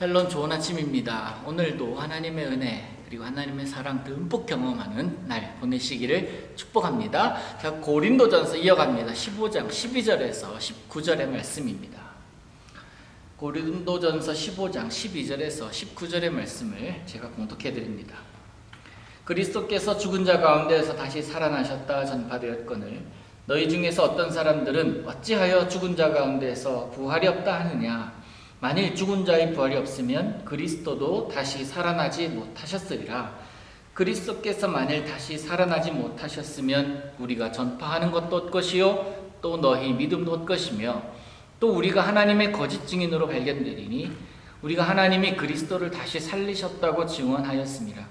샬롬, 좋은 아침입니다. 오늘도 하나님의 은혜 그리고 하나님의 사랑 듬뿍 경험하는 날 보내시기를 축복합니다. 자, 고린도전서 이어갑니다. 15장 12절에서 19절의 말씀입니다. 고린도전서 15장 12절에서 19절의 말씀을 제가 공독해 드립니다. 그리스도께서 죽은 자 가운데에서 다시 살아나셨다 전파되었거늘 너희 중에서 어떤 사람들은 어찌하여 죽은 자 가운데에서 부활이 없다 하느냐. 만일 죽은 자의 부활이 없으면 그리스도도 다시 살아나지 못하셨으리라. 그리스도께서 만일 다시 살아나지 못하셨으면 우리가 전파하는 것도 헛것이요 또 너희 믿음도 헛것이며 또 우리가 하나님의 거짓 증인으로 발견되리니 우리가 하나님이 그리스도를 다시 살리셨다고 증언하였습니다.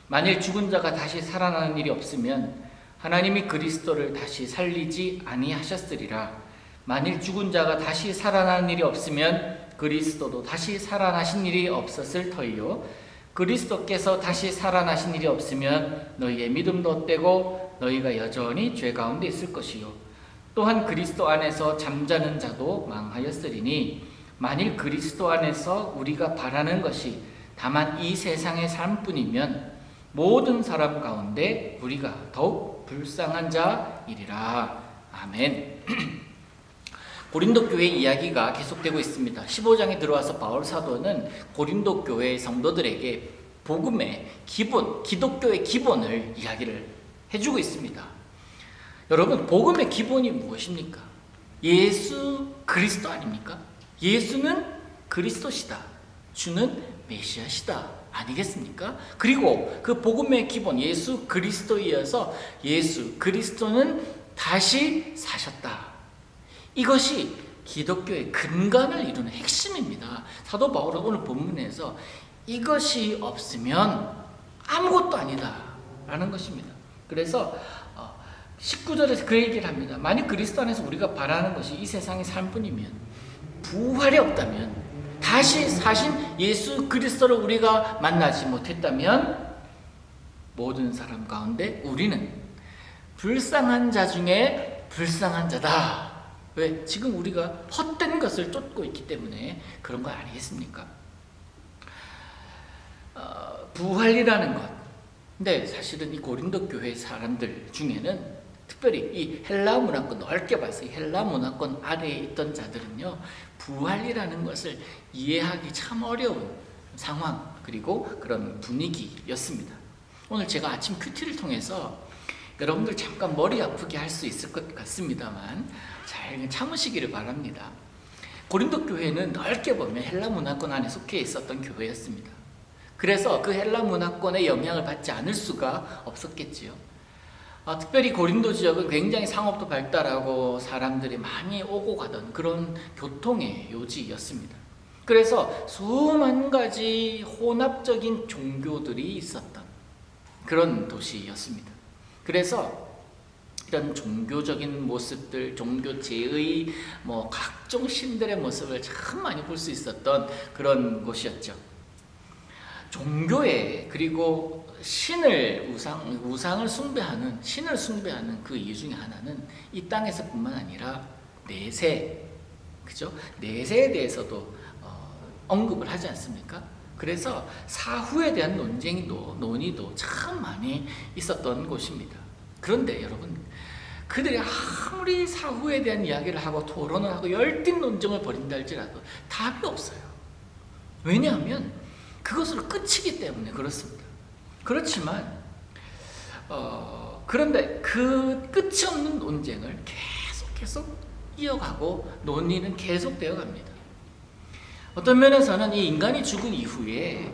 만일 죽은 자가 다시 살아나는 일이 없으면 하나님이 그리스도를 다시 살리지 아니하셨으리라. 만일 죽은 자가 다시 살아나는 일이 없으면 그리스도도 다시 살아나신 일이 없었을 터이요 그리스도께서 다시 살아나신 일이 없으면 너희의 믿음도 헛되고 너희가 여전히 죄 가운데 있을 것이요 또한 그리스도 안에서 잠자는 자도 망하였으리니 만일 그리스도 안에서 우리가 바라는 것이 다만 이 세상의 삶뿐이면 모든 사람 가운데 우리가 더욱 불쌍한 자이리라. 아멘. 고린도 교회 이야기가 계속되고 있습니다. 15장에 들어와서 바울 사도는 고린도 교회 성도들에게 복음의 기본, 기독교의 기본을 이야기를 해주고 있습니다. 여러분, 복음의 기본이 무엇입니까? 예수 그리스도 아닙니까? 예수는 그리스도시다. 주는 메시아시다. 아니겠습니까? 그리고 그 복음의 기본 예수 그리스도에 이어서 예수 그리스도는 다시 사셨다. 이것이 기독교의 근간을 이루는 핵심입니다. 사도 바울은 오늘 본문에서 이것이 없으면 아무것도 아니다 라는 것입니다. 그래서 19절에서 그 얘기를 합니다. 만약 그리스도 안에서 우리가 바라는 것이 이 세상의 삶뿐이면 부활이 없다면 다시 사신 예수 그리스도를 우리가 만나지 못했다면 모든 사람 가운데 우리는 불쌍한 자 중에 불쌍한 자다. 왜? 지금 우리가 헛된 것을 쫓고 있기 때문에 그런 거 아니겠습니까? 부활이라는 것. 근데 사실은 이 고린도 교회 사람들 중에는 특별히 이 헬라 문화권, 넓게 봐서 이 헬라 문화권 아래에 있던 자들은요, 부활이라는 것을 이해하기 참 어려운 상황 그리고 그런 분위기였습니다. 오늘 제가 아침 큐티를 통해서 여러분들 잠깐 머리 아프게 할 수 있을 것 같습니다만 잘 참으시기를 바랍니다. 고린도 교회는 넓게 보면 헬라 문화권 안에 속해 있었던 교회였습니다. 그래서 그 헬라 문화권의 영향을 받지 않을 수가 없었겠지요. 특별히 고린도 지역은 굉장히 상업도 발달하고 사람들이 많이 오고 가던 그런 교통의 요지였습니다. 그래서 수만 가지 혼합적인 종교들이 있었던 그런 도시였습니다. 그래서 이런 종교적인 모습들, 종교제의 각종 신들의 모습을 참 많이 볼 수 있었던 그런 곳이었죠. 종교에 그리고 신을 우상을 숭배하는 신을 숭배하는 그 이유 중에 하나는 이 땅에서뿐만 아니라 내세, 그죠? 내세에 대해서도 언급을 하지 않습니까? 그래서 사후에 대한 논의도 참 많이 있었던 곳입니다. 그런데 여러분, 그들이 아무리 사후에 대한 이야기를 하고 토론을 하고 열띤 논쟁을 벌인다 할지라도 답이 없어요. 왜냐하면 그것으로 끝이기 때문에 그렇습니다. 그렇지만 그런데 그 끝이 없는 논쟁을 계속 이어가고 논의는 계속되어 갑니다. 어떤 면에서는 이 인간이 죽은 이후에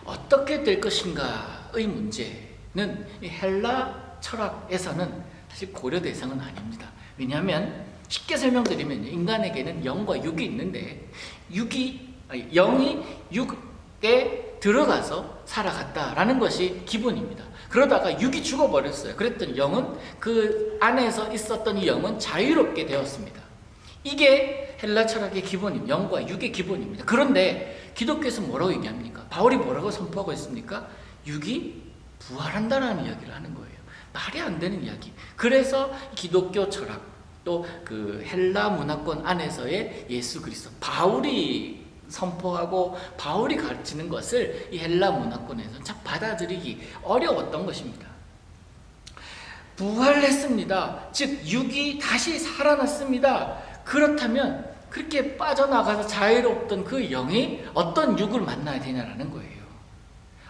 어떻게 될 것인가의 문제는 이 헬라 철학에서는 사실 고려 대상은 아닙니다. 왜냐하면 쉽게 설명드리면 인간에게는 영과 육이 있는데 영이 육에 들어가서 살아갔다라는 것이 기본입니다. 그러다가 육이 죽어버렸어요. 그랬더니 영은 그 안에서 있었던 이 영은 자유롭게 되었습니다. 이게 헬라 철학의 기본입니다. 영과 육의 기본입니다. 그런데 기독교에서 뭐라고 얘기합니까? 바울이 뭐라고 선포하고 있습니까? 육이 부활한다는 이야기를 하는 거예요. 말이 안 되는 이야기. 그래서 기독교 철학 또 그 헬라 문화권 안에서의 예수 그리스도, 바울이 선포하고 바울이 가르치는 것을 이 헬라 문화권에서는 참 받아들이기 어려웠던 것입니다. 부활했습니다. 즉 육이 다시 살아났습니다. 그렇다면 그렇게 빠져나가서 자유롭던 그 영이 어떤 육을 만나야 되냐라는 거예요.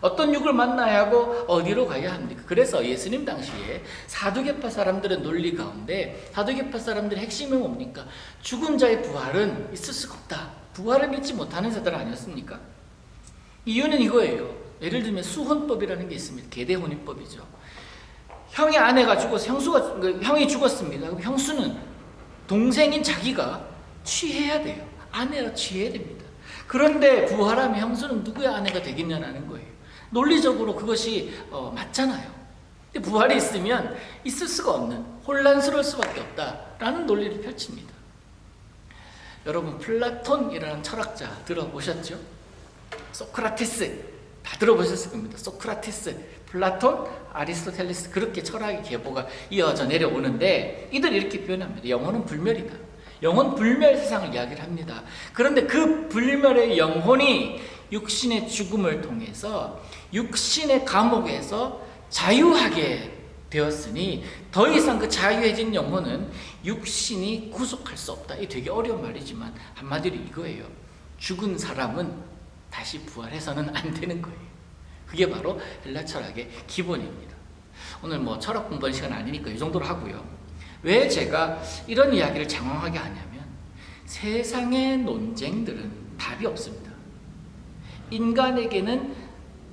어떤 육을 만나야 하고 어디로 가야 합니까? 그래서 예수님 당시에 사두개파 사람들의 논리 가운데 사두개파 사람들의 핵심이 뭡니까? 죽은 자의 부활은 있을 수가 없다. 부활을 믿지 못하는 자들 아니었습니까? 이유는 이거예요. 예를 들면 수혼법이라는 게 있습니다. 계대혼인법이죠. 형의 아내가 죽어서 형이 죽었습니다. 그럼 형수는 동생인 자기가 취해야 돼요. 아내라 취해야 됩니다. 그런데 부활하면 형수는 누구의 아내가 되겠냐는 거예요. 논리적으로 그것이 맞잖아요. 근데 부활이 있으면 있을 수가 없는, 혼란스러울 수밖에 없다라는 논리를 펼칩니다. 여러분 플라톤이라는 철학자 들어보셨죠? 소크라테스 다 들어보셨을 겁니다. 소크라테스, 플라톤, 아리스토텔레스, 그렇게 철학의 계보가 이어져 내려오는데 이들이 이렇게 표현합니다. 영혼은 불멸이다. 영혼 불멸 세상을 이야기를 합니다. 그런데 그 불멸의 영혼이 육신의 죽음을 통해서 육신의 감옥에서 자유하게 되었으니 더 이상 그 자유해진 영혼은 육신이 구속할 수 없다. 이 되게 어려운 말이지만 한마디로 이거예요. 죽은 사람은 다시 부활해서는 안 되는 거예요. 그게 바로 헬라 철학의 기본입니다. 오늘 철학 공부하는 시간 아니니까 이 정도로 하고요. 왜 제가 이런 이야기를 장황하게 하냐면 세상의 논쟁들은 답이 없습니다. 인간에게는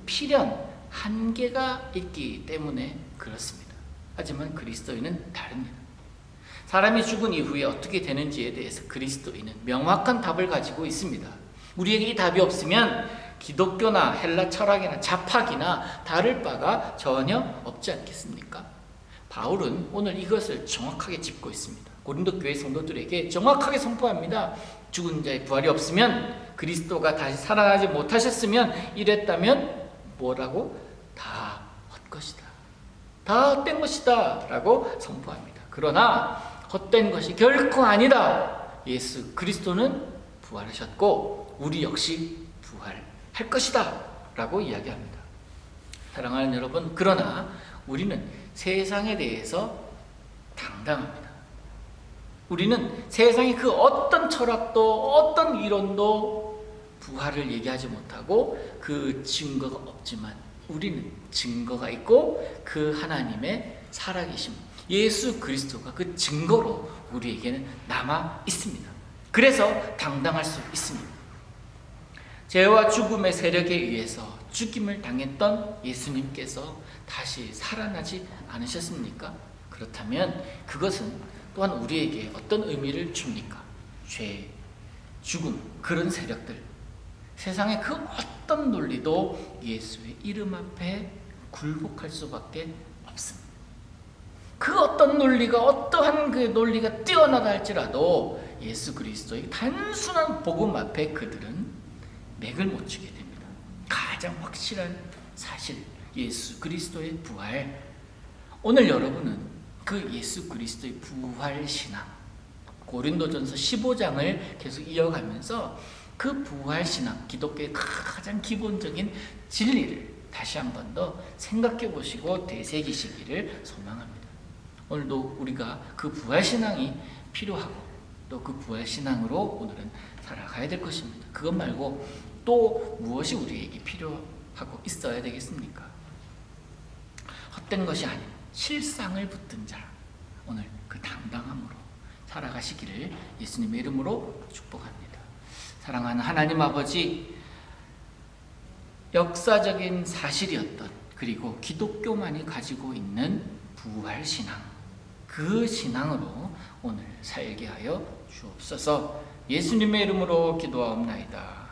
필연, 한계가 있기 때문에 그렇습니다. 하지만 그리스도인은 다릅니다. 사람이 죽은 이후에 어떻게 되는지에 대해서 그리스도인은 명확한 답을 가지고 있습니다. 우리에게 이 답이 없으면 기독교나 헬라 철학이나 잡학이나 다를 바가 전혀 없지 않겠습니까? 바울은 오늘 이것을 정확하게 짚고 있습니다. 고린도 교회 성도들에게 정확하게 선포합니다. 죽은 자의 부활이 없으면, 그리스도가 다시 살아나지 못하셨으면, 이랬다면 뭐라고? 다 헛것이다. 다 헛된 것이다 라고 선포합니다. 그러나 헛된 것이 결코 아니다. 예수 그리스도는 부활하셨고 우리 역시 부활할 것이다 라고 이야기합니다. 사랑하는 여러분, 그러나 우리는 세상에 대해서 당당합니다. 우리는 세상의 그 어떤 철학도 어떤 이론도 부활을 얘기하지 못하고 그 증거가 없지만 우리는 증거가 있고 그 하나님의 살아계심 예수 그리스도가 그 증거로 우리에게는 남아 있습니다. 그래서 당당할 수 있습니다. 죄와 죽음의 세력에 의해서 죽임을 당했던 예수님께서 다시 살아나지 않으셨습니까? 그렇다면 그것은 또한 우리에게 어떤 의미를 줍니까? 죄, 죽음, 그런 세력들, 세상의 그 어떤 논리도 예수의 이름 앞에 굴복할 수밖에 없습니다. 그 어떤 논리가, 어떠한 그 논리가 뛰어나다 할지라도 예수 그리스도의 단순한 복음 앞에 그들은 맥을 못 추게 됩니다. 가장 확실한 사실, 예수 그리스도의 부활. 오늘 여러분은 그 예수 그리스도의 부활 신앙, 고린도전서 15장을 계속 이어가면서 그 부활 신앙, 기독교의 가장 기본적인 진리를 다시 한 번 더 생각해 보시고 되새기시기를 소망합니다. 오늘도 우리가 그 부활 신앙이 필요하고 또 그 부활 신앙으로 오늘은 살아가야 될 것입니다. 그것 말고 또 무엇이 우리에게 필요하고 있어야 되겠습니까? 헛된 것이 아닌 실상을 붙든 자, 오늘 그 당당함으로 살아가시기를 예수님의 이름으로 축복합니다. 사랑하는 하나님 아버지, 역사적인 사실이었던, 그리고 기독교만이 가지고 있는 부활 신앙, 그 신앙으로 오늘 살게 하여 주옵소서. 예수님의 이름으로 기도하옵나이다.